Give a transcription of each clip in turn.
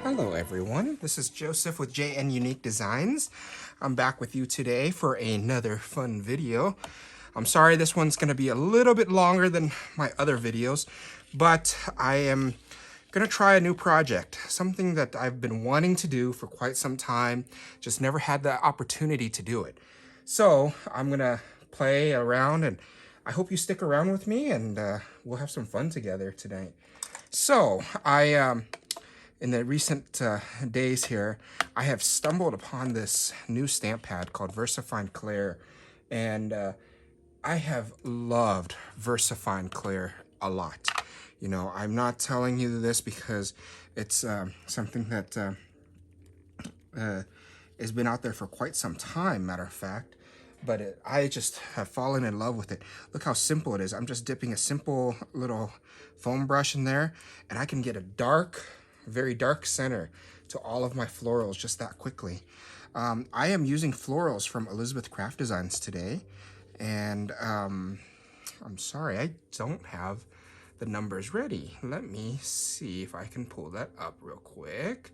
Hello everyone, this is Joseph with JN Unique Designs. I'm back with you today for another fun video. I'm sorry this one's going to be a little bit longer than my other videos, but I am going to try a new project, something that I've been wanting to do for quite some time, just never had the opportunity to do it. So I'm going to play around, and I hope you stick around with me, and we'll have some fun together tonight. So in the recent days here, I have stumbled upon this new stamp pad called VersaFine Clear, and I have loved VersaFine Clear a lot. You know, I'm not telling you this because it's something that has been out there for quite some time, matter of fact, but I just have fallen in love with it. Look how simple it is. I'm just dipping a simple little foam brush in there, and I can get a dark, very dark center to all of my florals just that quickly. I am using Florals from Elizabeth Craft Designs today, and I'm sorry, I don't have the numbers ready. Let me see if I can pull that up real quick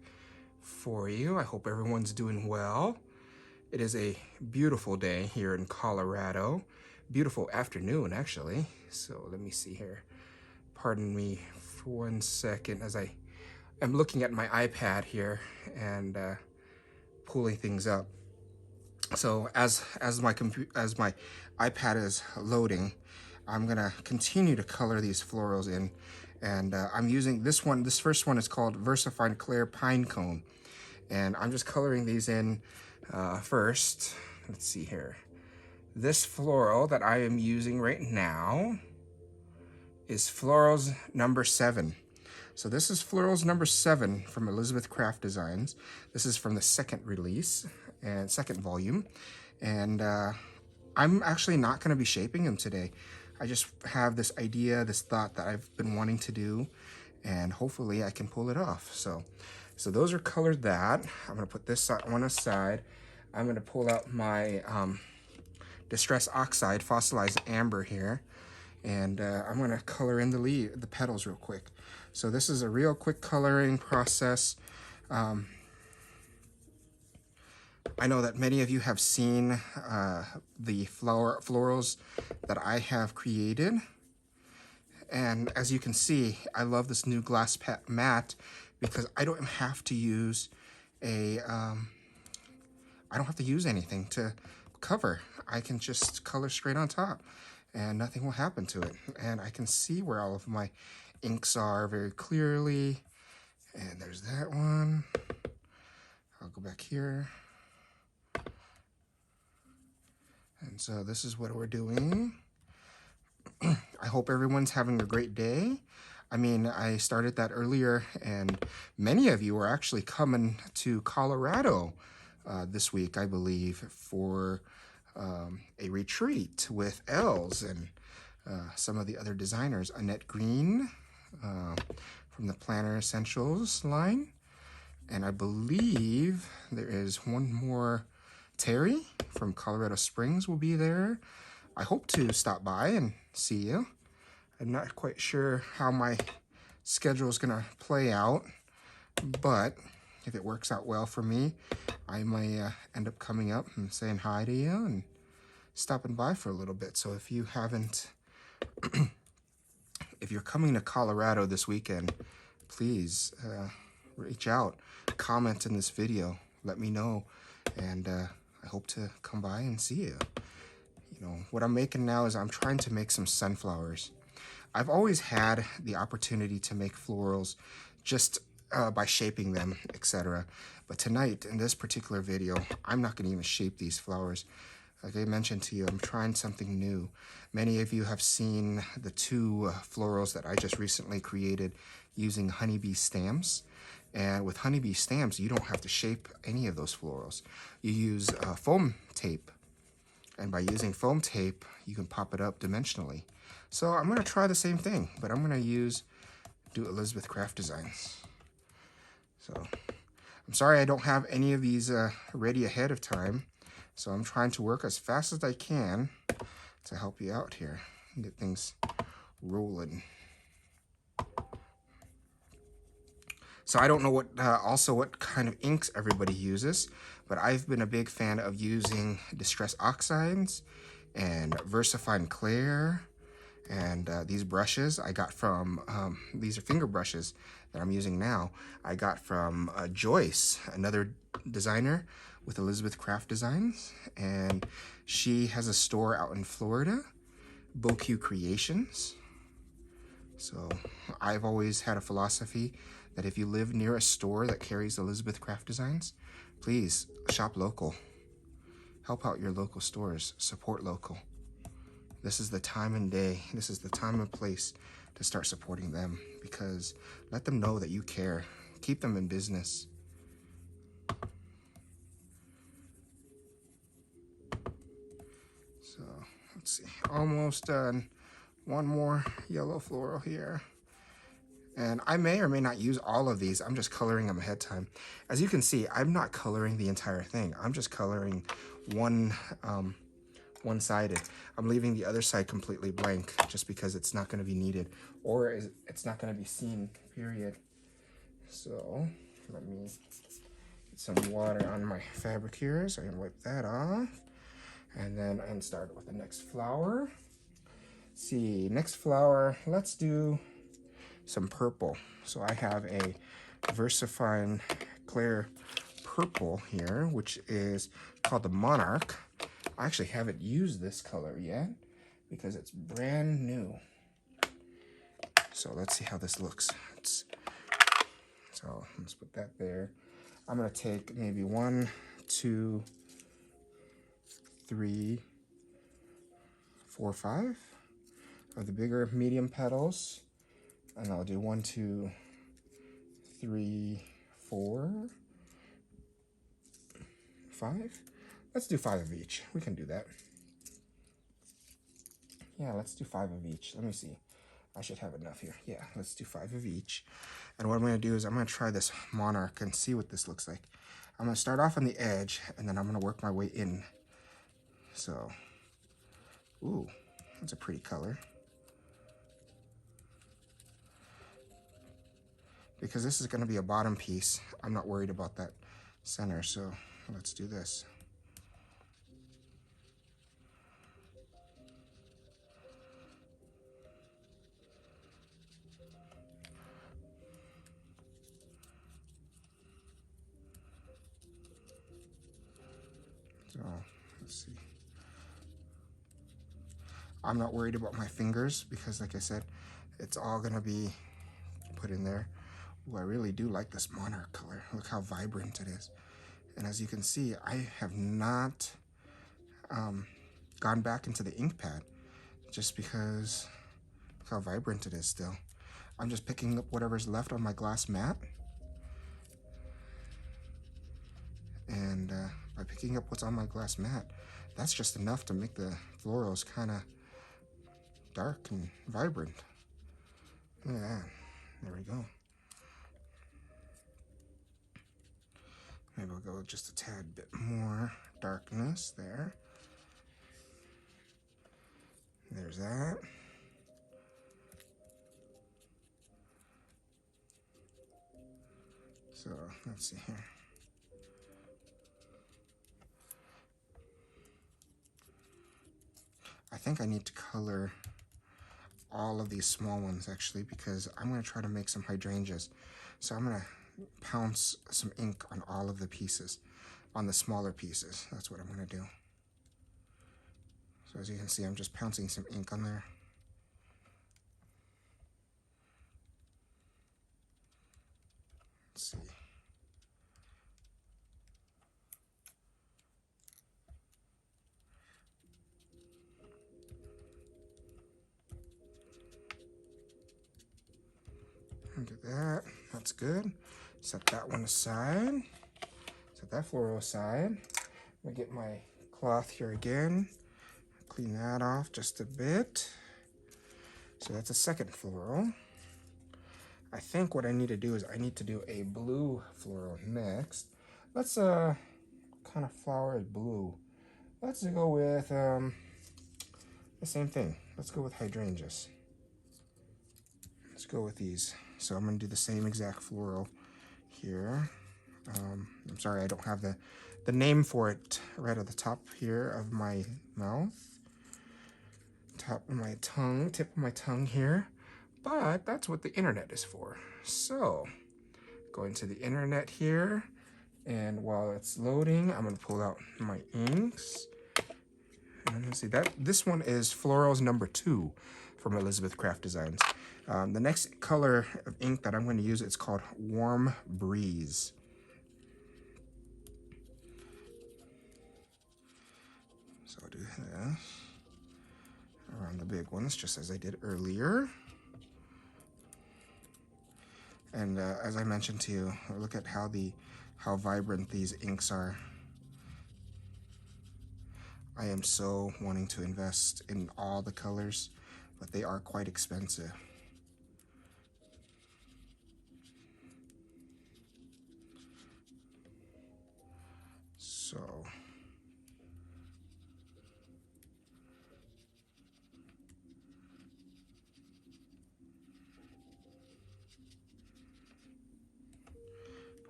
for you. I hope everyone's doing well. It is a beautiful day here in Colorado. Beautiful afternoon, actually. So let me see here. Pardon me for 1 second as I am looking at my iPad here and pulling things up. So as my iPad is loading, I'm gonna continue to color these florals in, and I'm using this one. This first one is called VersaFine Clear Pine Cone, and I'm just coloring these in first. Let's see here. This floral that I am using right now is Florals number 7. So this is Florals number 7 from Elizabeth Craft Designs. This is from the second release and second volume. And I'm actually not going to be shaping them today. I just have this idea, this thought that I've been wanting to do, and hopefully I can pull it off. So those are colored that. I'm going to put this one aside. I'm going to pull out my Distress Oxide Fossilized Amber here. And I'm going to color in the petals real quick. So this is a real quick coloring process. I know that many of you have seen the florals that I have created. And as you can see, I love this new glass mat because I don't have to use I don't have to use anything to cover. I can just color straight on top and nothing will happen to it. And I can see where all of my inks are very clearly. And there's that one. I'll go back here. And so this is what we're doing. I hope everyone's having a great day. I mean, I started that earlier, and many of you are actually coming to Colorado this week, I believe, for a retreat with Els and some of the other designers. Annette Green from the Planner Essentials line. And I believe there is one more. Terry from Colorado Springs will be there. I hope to stop by and see you. I'm not quite sure how my schedule is going to play out, but if it works out well for me, I might end up coming up and saying hi to you and stopping by for a little bit. So if you haven't, if you're coming to Colorado this weekend, please reach out, comment in this video, let me know, and I hope to come by and see you. You know, what I'm making now is I'm trying to make some sunflowers. I've always had the opportunity to make florals just by shaping them, etc. But tonight, in this particular video, I'm not going to even shape these flowers. Like I mentioned to you, I'm trying something new. Many of you have seen the 2 florals that I just recently created using honeybee stamps. And with honeybee stamps, you don't have to shape any of those florals. You use foam tape. And by using foam tape, you can pop it up dimensionally. So I'm going to try the same thing, but I'm going to do Elizabeth Craft Designs. So I'm sorry I don't have any of these ready ahead of time. So I'm trying to work as fast as I can to help you out here and get things rolling. So I don't know what also what kind of inks everybody uses, but I've been a big fan of using Distress Oxides and VersaFine Clear. And these brushes I got from, these are finger brushes that I'm using now. I got from Joyce, another designer with Elizabeth Craft Designs. And she has a store out in Florida, BoQ Creations. So I've always had a philosophy that if you live near a store that carries Elizabeth Craft Designs, please shop local. Help out your local stores, support local. This is the time and day, this is the time and place to start supporting them, because let them know that you care. Keep them in business. So let's see, almost done. One more yellow floral here. And I may or may not use all of these. I'm just coloring them ahead of time. As you can see, I'm not coloring the entire thing. I'm just coloring one-sided. I'm leaving the other side completely blank just because it's not going to be needed, or it's not going to be seen, period. So let me get some water on my fabric here so I can wipe that off. And then I can start with the next flower. Let's see, next flower, let's do some purple. So I have a VersaFine Clear purple here, which is called the Monarch. I actually haven't used this color yet because it's brand new. So let's see how this looks. So let's put that there. I'm gonna take maybe 1, 2, 3, 4, 5 of the bigger medium petals. And I'll do 1, 2, 3, 4, 5. Let's do 5 of each. We can do that. Yeah, let's do 5 of each. Let me see. I should have enough here. Yeah, let's do 5 of each. And what I'm going to do is I'm going to try this Monarch and see what this looks like. I'm going to start off on the edge, and then I'm going to work my way in. So, ooh, that's a pretty color. Because this is going to be a bottom piece, I'm not worried about that center, so let's do this. So, let's see. I'm not worried about my fingers because, like I said, it's all going to be put in there. Ooh, I really do like this Monarch color. Look how vibrant it is. And as you can see, I have not gone back into the ink pad just because look how vibrant it is still. I'm just picking up whatever's left on my glass mat. And by picking up what's on my glass mat, that's just enough to make the florals kind of dark and vibrant. Look at that. There we go. Maybe we'll go with just a tad bit more darkness there. There's that. So let's see here. I think I need to color all of these small ones actually, because I'm going to try to make some hydrangeas. So I'm going to pounce some ink on all of the pieces, on the smaller pieces. That's what I'm going to do. So as you can see, I'm just pouncing some ink on there. Let's see. Do that. That's good. Set that one aside. Set that floral aside. I'm gonna get my cloth here again. Clean that off just a bit. So that's a second floral. I think what I need to do is I need to do a blue floral next. Let's kind of flower is blue. Let's go with the same thing. Let's go with hydrangeas. Let's go with these. So I'm going to do the same exact floral here. I'm sorry, I don't have the name for it right at the top here of my mouth. Top of my tongue, tip of my tongue here. But that's what the internet is for. So, going to the internet here. And while it's loading, I'm going to pull out my inks. And let's see, this one is Florals number 2 from Elizabeth Craft Designs. The next color of ink that I'm going to use, it's called Warm Breeze. So I'll do this around the big ones, just as I did earlier. And as I mentioned to you, look at how vibrant these inks are. I am so wanting to invest in all the colors, but they are quite expensive. So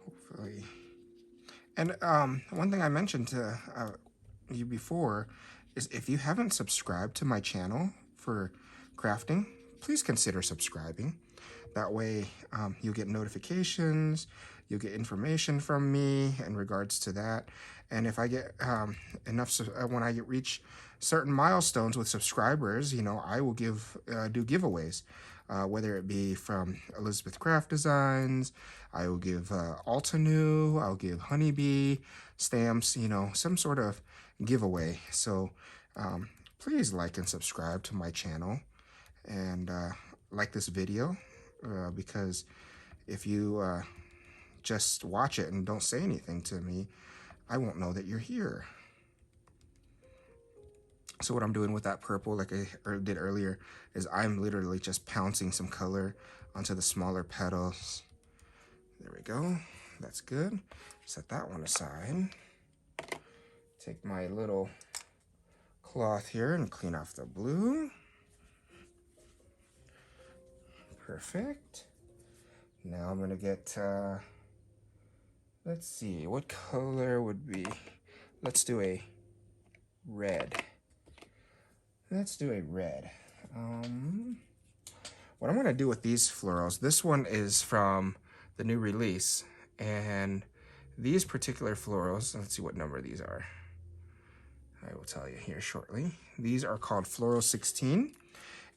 hopefully. And one thing I mentioned to you before is if you haven't subscribed to my channel for crafting, please consider subscribing. That way you'll get notifications, you'll get information from me in regards to that. And if I get enough, when I reach certain milestones with subscribers, you know, I will do giveaways, whether it be from Elizabeth Craft Designs, I will give Altenew, I'll give Honeybee stamps, you know, some sort of giveaway. So please like and subscribe to my channel and like this video, because if you just watch it and don't say anything to me, I won't know that you're here. So what I'm doing with that purple, like I did earlier, is I'm literally just pouncing some color onto the smaller petals. There we go. That's good. Set that one aside. Take my little cloth here and clean off the blue. Perfect. Now I'm gonna get, let's see, what color would be, let's do a red. Let's do a red. What I'm gonna do with these florals, this one is from the new release, and these particular florals, let's see what number these are. I will tell you here shortly. These are called Floral 16,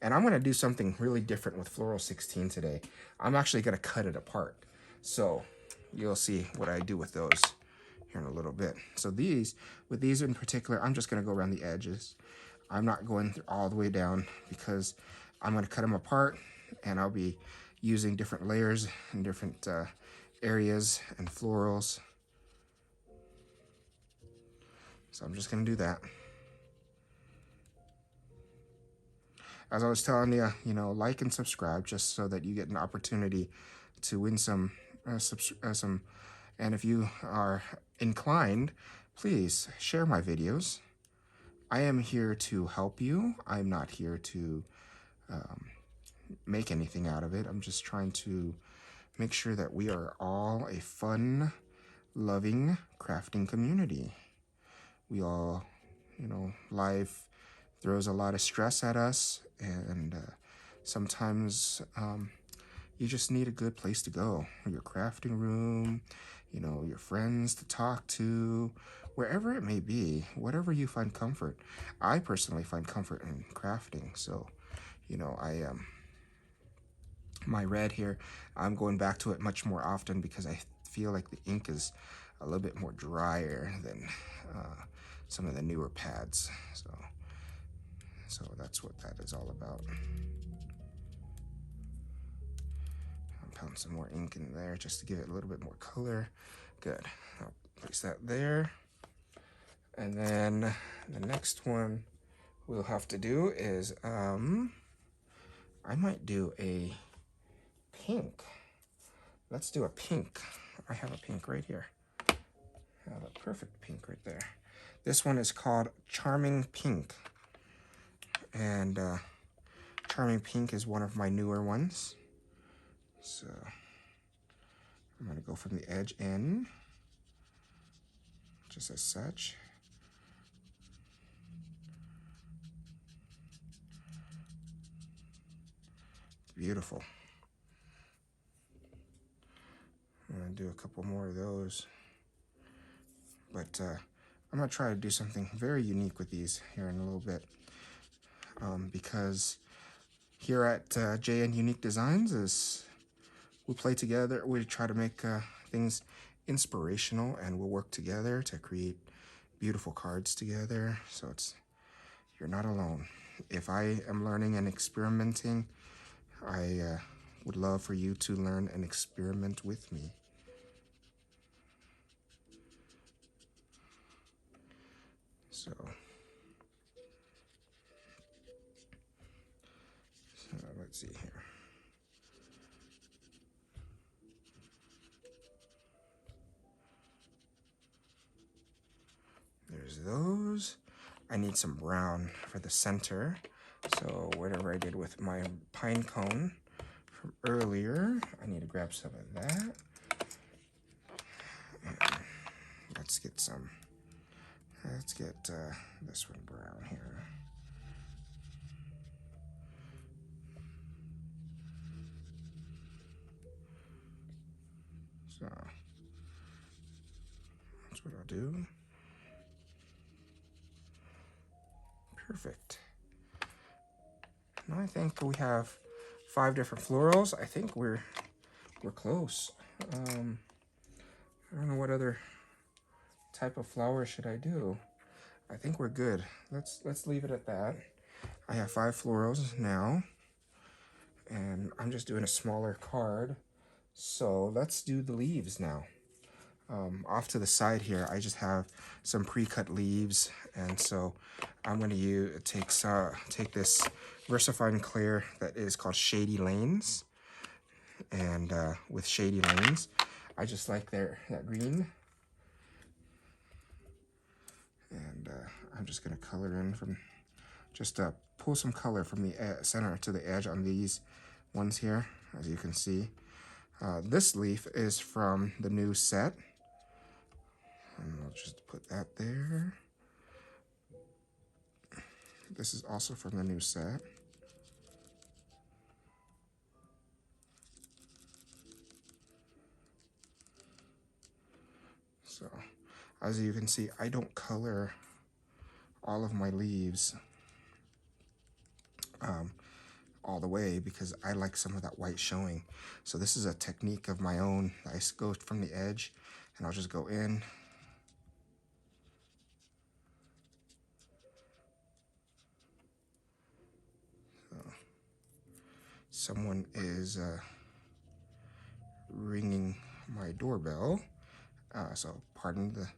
and I'm gonna do something really different with Floral 16 today. I'm actually gonna cut it apart. So you'll see what I do with those here in a little bit. So with these in particular, I'm just gonna go around the edges. I'm not going all the way down because I'm gonna cut them apart, and I'll be using different layers and different areas and florals. So I'm just gonna do that. As I was telling you, you know, like and subscribe just so that you get an opportunity to win some, and if you are inclined, please share my videos. I am here to help you. I'm not here to make anything out of it. I'm just trying to make sure that we are all a fun, loving crafting community. We all, you know, life throws a lot of stress at us, and sometimes you just need a good place to go. Your crafting room, you know, your friends to talk to, wherever it may be, whatever you find comfort. I personally find comfort in crafting, so, you know, my red here, I'm going back to it much more often because I feel like the ink is a little bit more drier than some of the newer pads. So that's what that is all about. I'm putting some more ink in there just to give it a little bit more color. Good. I'll place that there. And then the next one we'll have to do is, I might do a pink. Let's do a pink. I have a pink right here. I have a perfect pink right there. This one is called Charming Pink. And Charming Pink is one of my newer ones. So I'm gonna go from the edge in, just as such. Beautiful. I'm gonna do a couple more of those, but I'm gonna try to do something very unique with these here in a little bit, because here at JN Unique Designs is we play together. We try to make things inspirational, and we'll work together to create beautiful cards together. So you're not alone. If I am learning and experimenting, I would love for you to learn and experiment with me. So let's see here. There's those. I need some brown for the center. So whatever I did with my pine cone from earlier, I need to grab some of that. And let's get this one brown here. So that's what I'll do. Perfect. Now I think we have 5 different florals. I think we're close. I don't know what other type of flower should I do. I think we're good. Let's leave it at that. I have 5 florals now, and I'm just doing a smaller card. So let's do the leaves now. Off to the side here, I just have some pre-cut leaves, and so I'm going to take this VersaFine clear that is called Shady Lanes, and with Shady Lanes, I just like that green, and I'm just going to color in from just pull some color from the center to the edge on these ones here, as you can see. This leaf is from the new set. And I'll just put that there. This is also from the new set. So, as you can see, I don't color all of my leaves all the way because I like some of that white showing. So this is a technique of my own. I go from the edge, and I'll just go in. Someone is ringing my doorbell, so pardon the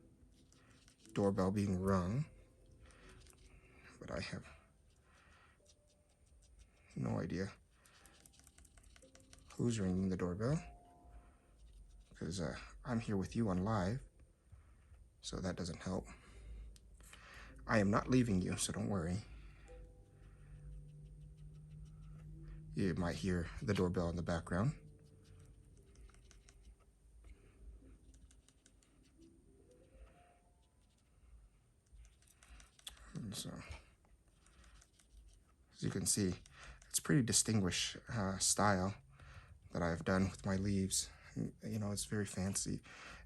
doorbell being rung, but I have no idea who's ringing the doorbell, because I'm here with you on live, so that doesn't help. I am not leaving you, so don't worry. You might hear the doorbell in the background. And so, as you can see, it's pretty distinguished style that I've done with my leaves. You know, it's very fancy.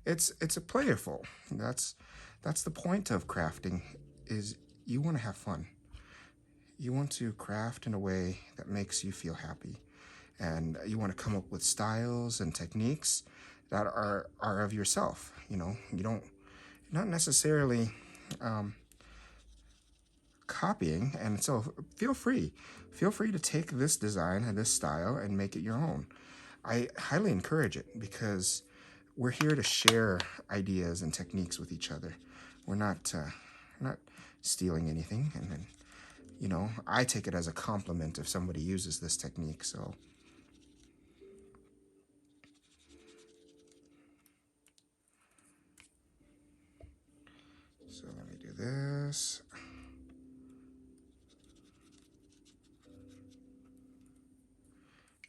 It's a playful. That's the point of crafting, is you want to have fun. You want to craft in a way that makes you feel happy, and you want to come up with styles and techniques that are of yourself. You know, not necessarily copying, and so feel free to take this design and this style and make it your own. I highly encourage it, because we're here to share ideas and techniques with each other. We're not stealing anything, and then, you know, I take it as a compliment if somebody uses this technique. So let me do this.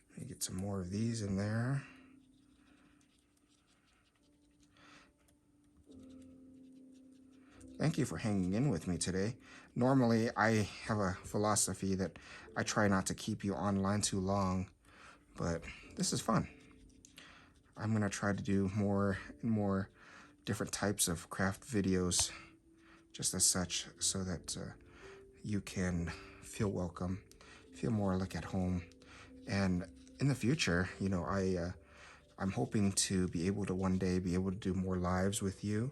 Let me get some more of these in there. Thank you for hanging in with me today. Normally, I have a philosophy that I try not to keep you online too long, but this is fun. I'm going to try to do more and more different types of craft videos just as such so that you can feel welcome, feel more like at home. And in the future, I'm hoping to be able to one day be able to do more lives with you.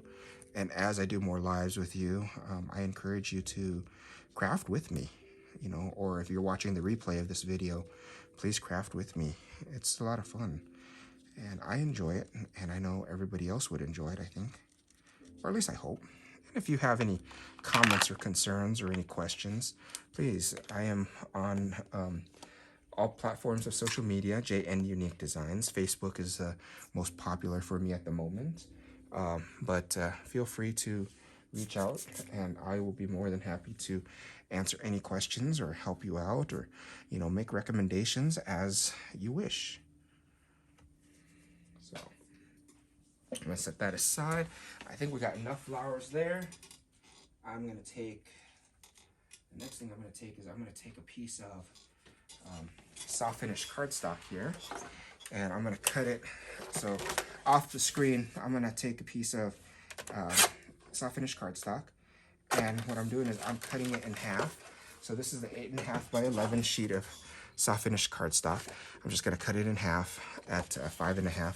And as I do more lives with you, I encourage you to craft with me, or if you're watching the replay of this video, please craft with me. It's a lot of fun and I enjoy it, and I know everybody else would enjoy it, I think, or at least I hope. And if you have any comments or concerns or any questions, please, I am on all platforms of social media, JN Unique Designs. Facebook is most popular for me at the moment. But feel free to reach out, and I will be more than happy to answer any questions or help you out, or make recommendations as you wish. So I'm gonna set that aside. I think we got enough flowers there. I'm gonna take the next thing I'm gonna take is I'm gonna take a piece of soft finish cardstock here, and I'm gonna cut it. So off the screen, I'm gonna take a piece of soft finish cardstock, and what I'm doing is I'm cutting it in half. So this is the 8.5 by 11 sheet of soft finish cardstock. I'm just gonna cut it in half at 5.5,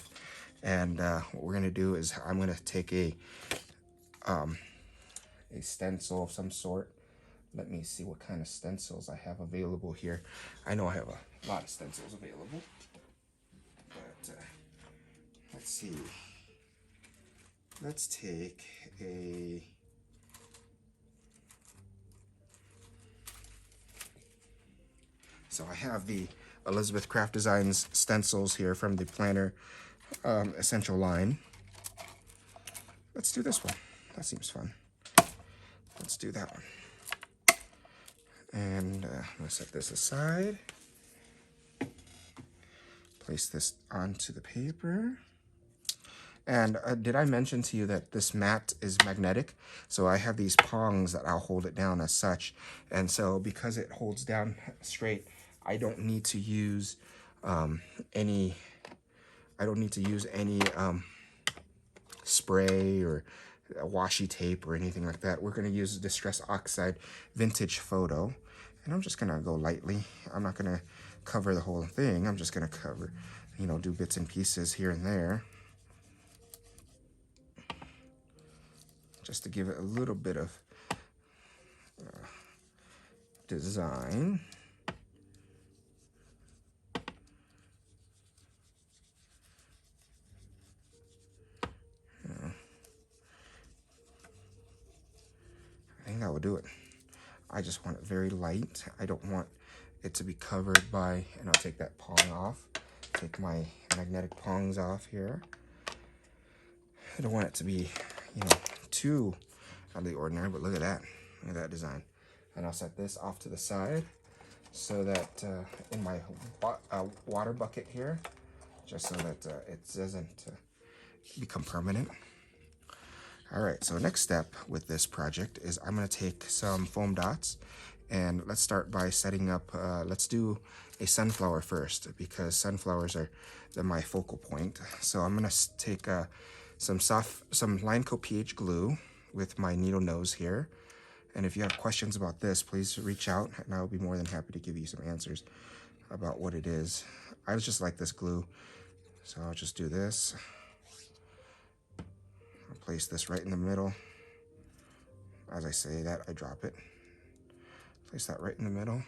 and what we're gonna do is I'm gonna take a stencil of some sort. Let me see what kind of stencils I have available here. I know I have a lot of stencils available, but let's see. Let's take a so I have the Elizabeth Craft Designs stencils here from the Planner Essential line. Let's do this one. That seems fun. Let's do that one. And I'm going to set this aside. Place this onto the paper. And did I mention to you that this mat is magnetic? So I have these prongs that I'll hold it down as such. And so because it holds down straight, I don't need to use any spray or washi tape or anything like that. We're going to use Distress Oxide Vintage Photo. And I'm just going to go lightly. I'm not going to cover the whole thing. I'm just going to cover, do bits and pieces here and there, just to give it a little bit of design. I think that will do it. I just want it very light. I don't want it to be covered by, and I'll take that pong off. Take my magnetic pongs off here. I don't want it to be, too out of the ordinary, but look at that. Look at that design. And I'll set this off to the side so that in my water bucket here, just so that it doesn't become permanent. All right, so next step with this project is I'm gonna take some foam dots, and let's start by setting up, let's do a sunflower first, because sunflowers are my focal point. So I'm gonna take some line coat pH glue with my needle nose here. And if you have questions about this, please reach out and I'll be more than happy to give you some answers about what it is. I just like this glue, so I'll just do this. I'll place this right in the middle. As I say that, I drop it. Place that right in the middle.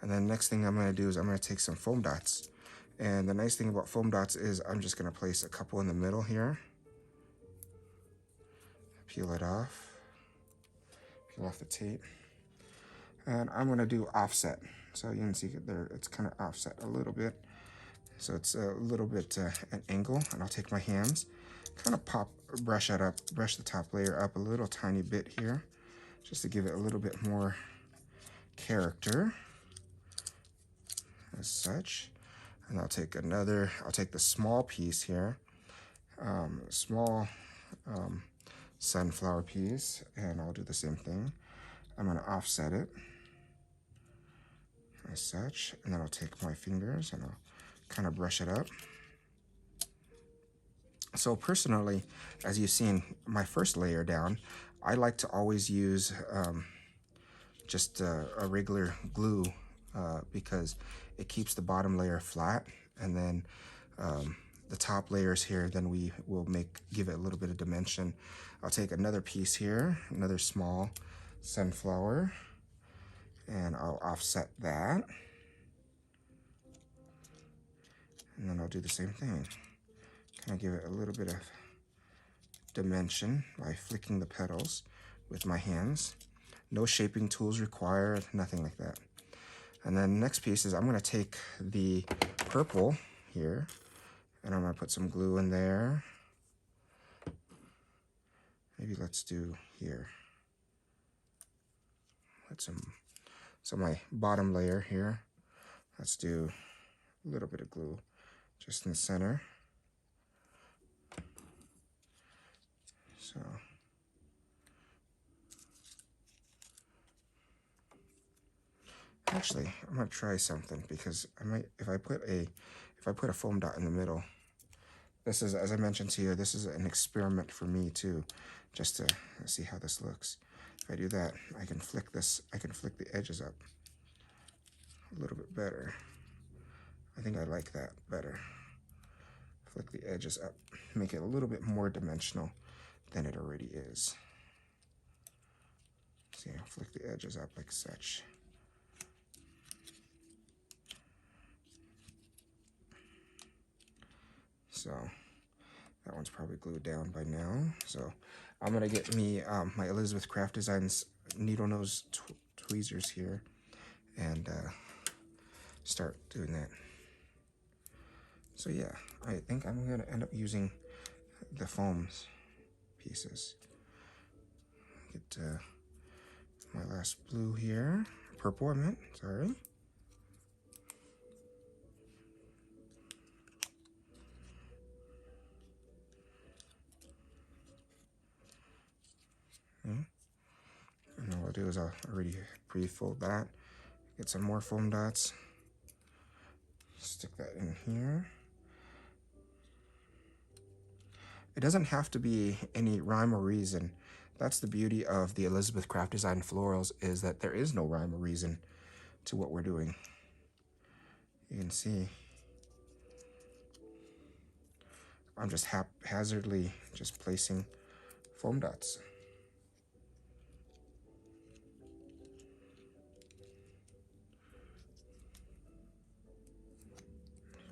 And then next thing I'm gonna do is I'm gonna take some foam dots. And the nice thing about foam dots is I'm just gonna place a couple in the middle here. Peel it off. Peel off the tape. And I'm gonna do offset. So you can see there, it's kind of offset a little bit. So it's a little bit an angle, and I'll take my hands, kind of brush the top layer up a little tiny bit here, just to give it a little bit more character, as such. And I'll take the small piece here, small sunflower piece, and I'll do the same thing. I'm going to offset it as such, and then I'll take my fingers and I'll kind of brush it up. So personally, as you've seen my first layer down, I like to always use just a regular glue because it keeps the bottom layer flat, and then the top layers here, then we will give it a little bit of dimension. I'll take another piece here, another small sunflower, and I'll offset that. And then I'll do the same thing. Kind of give it a little bit of dimension by flicking the petals with my hands. No shaping tools required, nothing like that. And then next piece is I'm going to take the purple here, and I'm going to put some glue in there. Maybe let's do here. So my bottom layer here, let's do a little bit of glue just in the center. So actually, I'm gonna try something, because I might, if I put a foam dot in the middle. This is, as I mentioned to you, this is an experiment for me too, just to see how this looks. If I do that, I can flick the edges up a little bit better. I think I like that better. Flick the edges up, make it a little bit more dimensional than it already is. See, I'll flick the edges up like such. So that one's probably glued down by now. So I'm gonna get me my Elizabeth Craft Designs needle nose tweezers here and start doing that. So yeah, I think I'm gonna end up using the foams pieces. Get my last blue here, purple I meant, sorry. And all I'll do is I'll already pre-fold that, get some more foam dots, stick that in here. It doesn't have to be any rhyme or reason. That's the beauty of the Elizabeth Craft Design Florals, is that there is no rhyme or reason to what we're doing. You can see I'm just haphazardly just placing foam dots.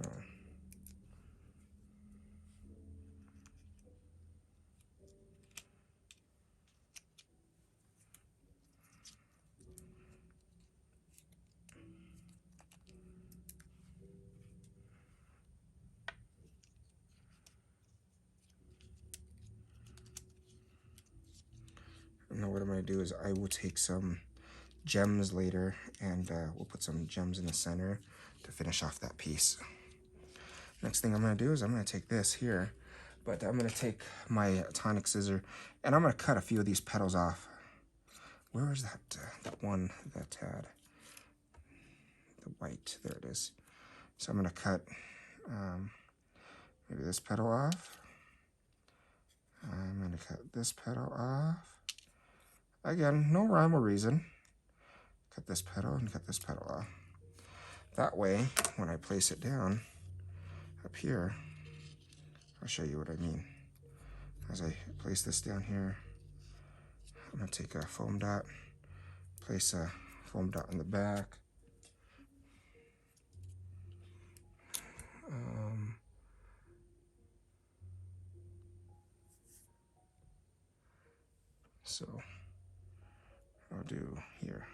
So. Now what I'm going to do is I will take some gems later, and we'll put some gems in the center to finish off that piece. Next thing I'm going to do is I'm going to take this here, but I'm going to take my tonic scissor and I'm going to cut a few of these petals off. Where is that one that had the white? There it is. So I'm going to cut maybe this petal off. I'm going to cut this petal off. Again, no rhyme or reason. Cut this petal and cut this petal off. That way, when I place it down up here, I'll show you what I mean. As I place this down here, I'm going to take a foam dot, place a foam dot in the back. So I'll do here,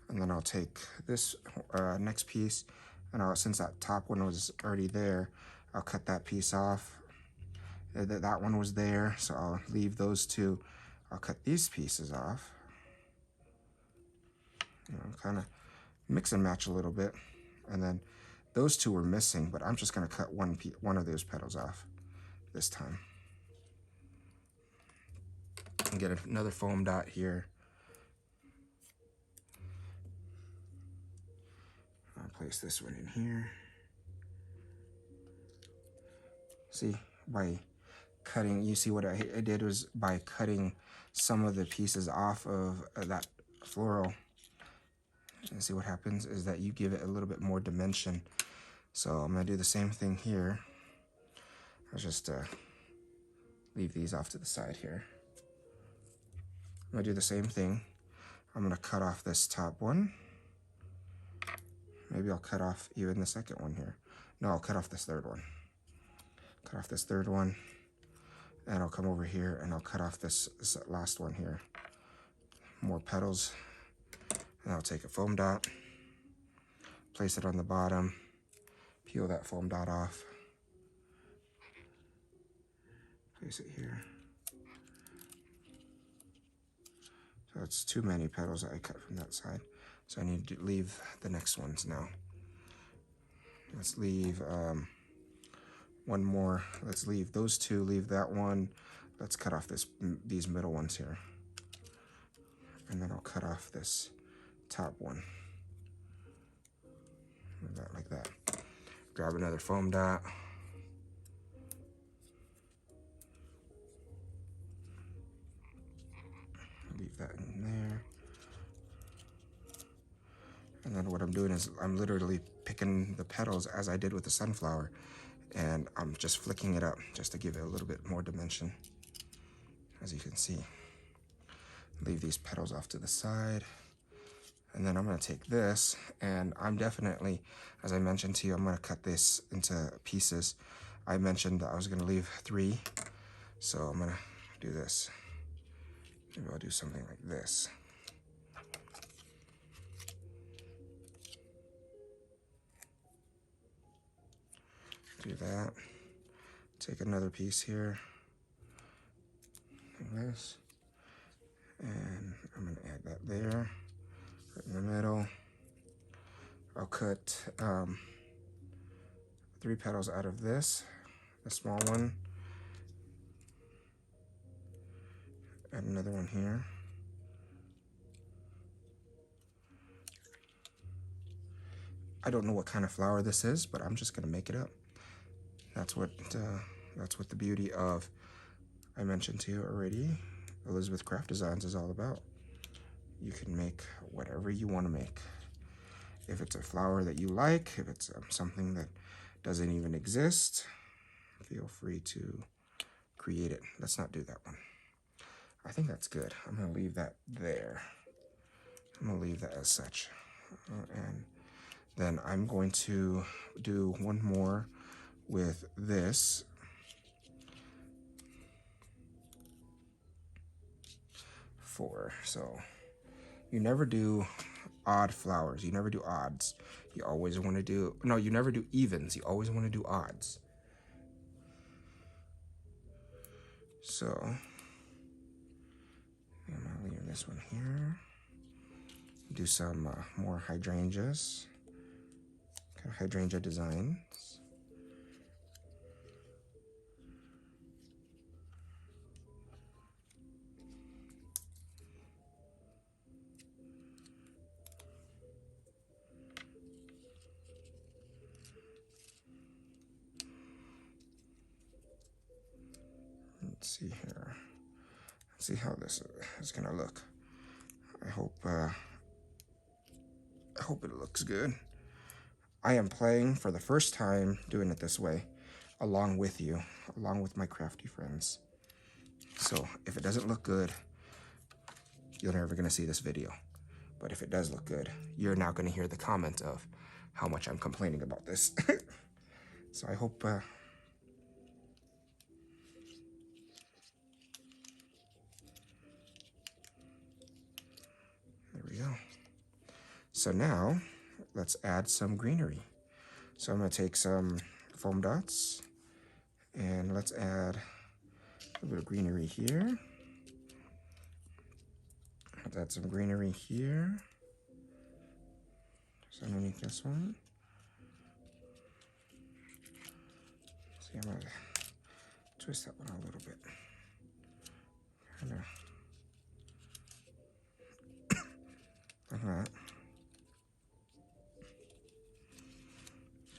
and then I'll take this next piece, and since that top one was already there, I'll cut that piece off. That one was there, so I'll leave those two. I'll cut these pieces off. Kind of mix and match a little bit, and then those two were missing, but I'm just going to cut one of those petals off. this time. And get another foam dot here. I'll place this one in here. See, by cutting, you see what I did was by cutting some of the pieces off of that floral. And see what happens is that you give it a little bit more dimension. So I'm gonna do the same thing here. I'll just leave these off to the side here. I'm gonna do the same thing. I'm gonna cut off this top one. Maybe I'll cut off even the second one here. No, I'll cut off this third one. Cut off this third one, and I'll come over here and I'll cut off this last one here. More petals, and I'll take a foam dot, place it on the bottom, peel that foam dot off, place it here. So it's too many petals that I cut from that side. So I need to leave the next ones now. Let's leave one more. Let's leave those two, leave that one. Let's cut off these middle ones here. And then I'll cut off this top one. Like that. Grab another foam dot. Leave that in there. And then what I'm doing is I'm literally picking the petals as I did with the sunflower, and I'm just flicking it up just to give it a little bit more dimension, as you can see. Leave these petals off to the side. And then I'm gonna take this, and I'm definitely, as I mentioned to you, I'm gonna cut this into pieces. I mentioned that I was gonna leave 3, so I'm gonna do this. Maybe I'll do something like this. Do that. Take another piece here, like this, and I'm gonna add that there, right in the middle. I'll cut 3 petals out of this, the small one, add another one here. I don't know what kind of flower this is, but I'm just gonna make it up. That's what the beauty of, I mentioned to you already, Elizabeth Craft Designs is all about. You can make whatever you want to make. If it's a flower that you like, if it's something that doesn't even exist, feel free to create it. Let's not do that one. I think that's good. I'm gonna leave that there. I'm gonna leave that as such. And then I'm going to do one more with this. So you never do odd flowers. You never do odds. You always want to do, no, you never do evens. You always want to do odds. So I'm gonna leave this one here. Do some more hydrangeas, kind of hydrangea designs. Let's see here. Let's see how this is gonna look. I hope it looks good. I am playing for the first time doing it this way, along with you, along with my crafty friends. So if it doesn't look good, you're never gonna see this video. But if it does look good, you're now gonna hear the comment of how much I'm complaining about this. So I hope there we go. So now let's add some greenery. So I'm gonna take some foam dots and let's add a little bit of greenery here. Let's add some greenery here. Just underneath this one. See, I'm gonna twist that one a little bit. Kind of like that.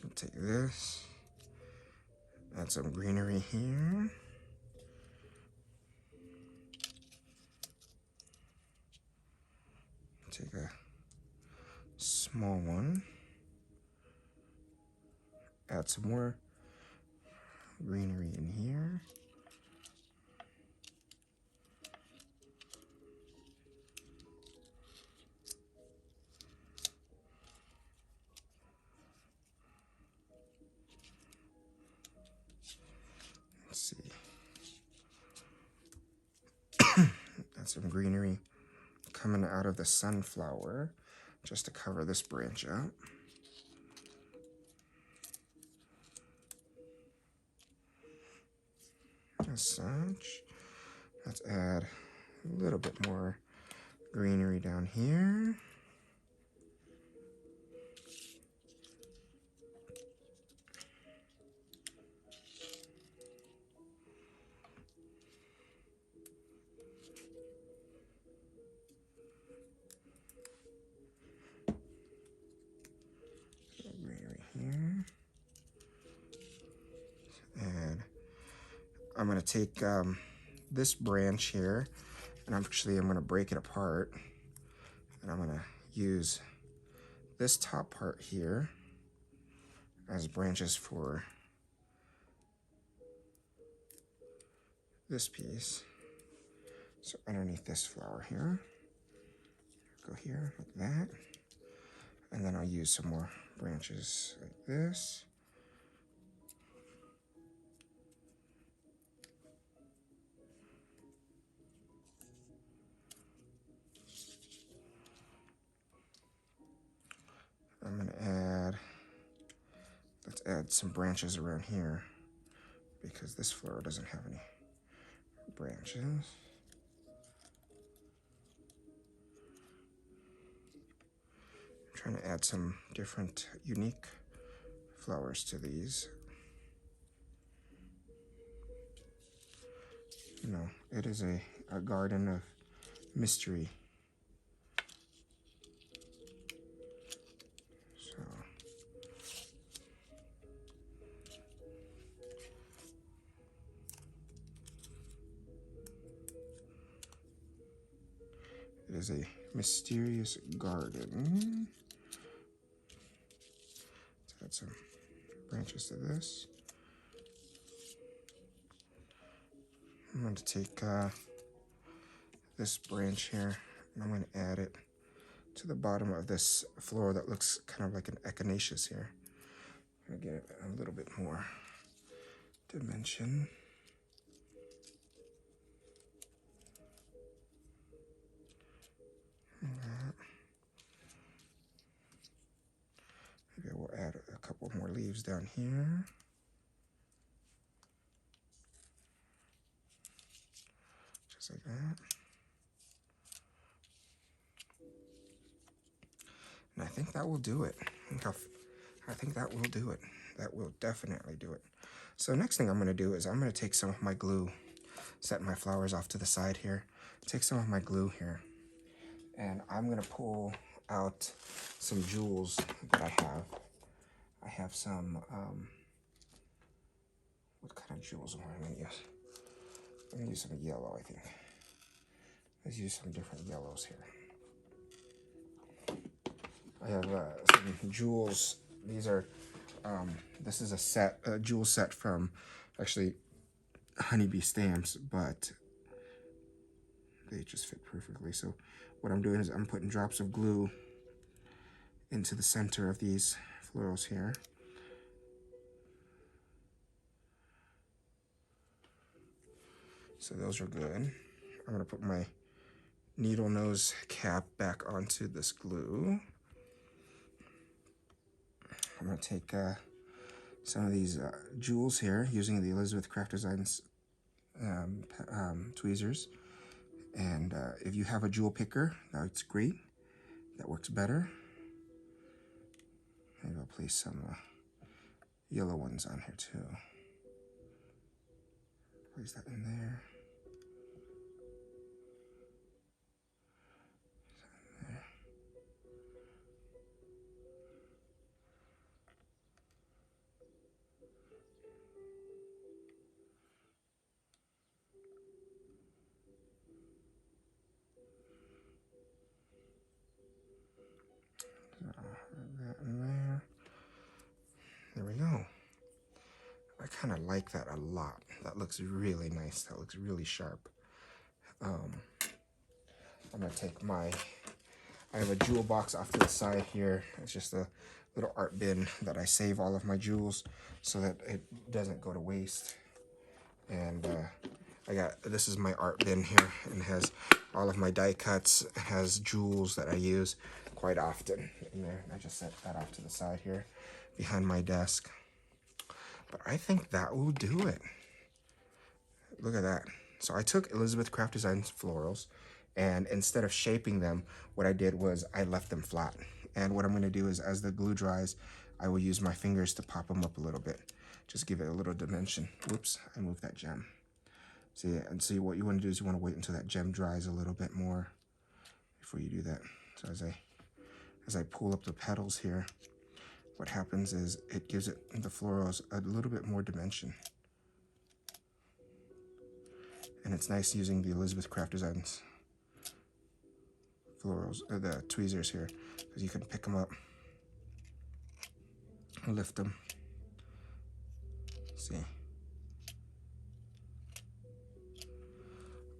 I'll take this, add some greenery here. Take a small one, add some more greenery in here. Let's see. Add some greenery coming out of the sunflower just to cover this branch up. As such. Let's add a little bit more greenery down here. Greenery here. And I'm going to take this branch here, and I'm going to break it apart, and I'm going to use this top part here as branches for this piece. So underneath this flower here, go here like that, and then I'll use some more branches like this. I'm going to let's add some branches around here because this flower doesn't have any branches. I'm trying to add some different unique flowers to these. You know, it is a garden of mystery. So it is a mysterious garden. Let's add some branches to this. I'm going to take this branch here, and I'm going to add it to the bottom of this floral that looks kind of like an echinacea here. I'm going to get it a little bit more dimension. Like that. Maybe I will add a couple more leaves down here. Just like that. And I think that will do it. I think that will do it. That will definitely do it. So next thing I'm going to do is I'm going to take some of my glue, set my flowers off to the side here, take some of my glue here, and I'm going to pull out some jewels that I have. I have some, what kind of jewels am I going to use? I'm going to use some yellow, I think. Let's use some different yellows here. I have some jewels. These are, this is a jewel set from actually Honeybee Stamps, but they just fit perfectly. So what I'm doing is I'm putting drops of glue into the center of these florals here. So those are good. I'm going to put my needle nose cap back onto this glue. I'm going to take some of these jewels here using the Elizabeth Craft Designs tweezers. And if you have a jewel picker, that's great. That works better. Maybe I'll place some yellow ones on here too. Place that in there. That in there. There we go. I kind of like that a lot. That looks really nice. That looks really sharp. I'm gonna take I have a jewel box off to the side here. It's just a little art bin that I save all of my jewels so that it doesn't go to waste. And this is my art bin here, and it has all of my die cuts. It has jewels that I use quite often in there. I just set that off to the side here behind my desk. But I think that will do it. Look at that. So I took Elizabeth Craft Designs florals, and instead of shaping them, what I did was I left them flat. And what I'm going to do is, as the glue dries, I will use my fingers to pop them up a little bit. Just give it a little dimension. Whoops, I moved that gem. See, what you want to do is you want to wait until that gem dries a little bit more before you do that. So as I pull up the petals here, what happens is it gives the florals a little bit more dimension. And it's nice using the Elizabeth Craft Designs florals, or the tweezers here, because you can pick them up, lift them. See.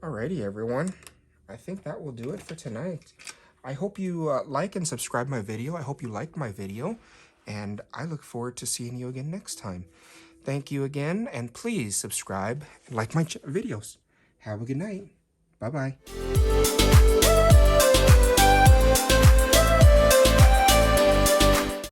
Alrighty, everyone. I think that will do it for tonight. I hope you like and subscribe my video. I hope you like my video, and I look forward to seeing you again next time. Thank you again, and please subscribe and like my videos. Have a good night. Bye-bye.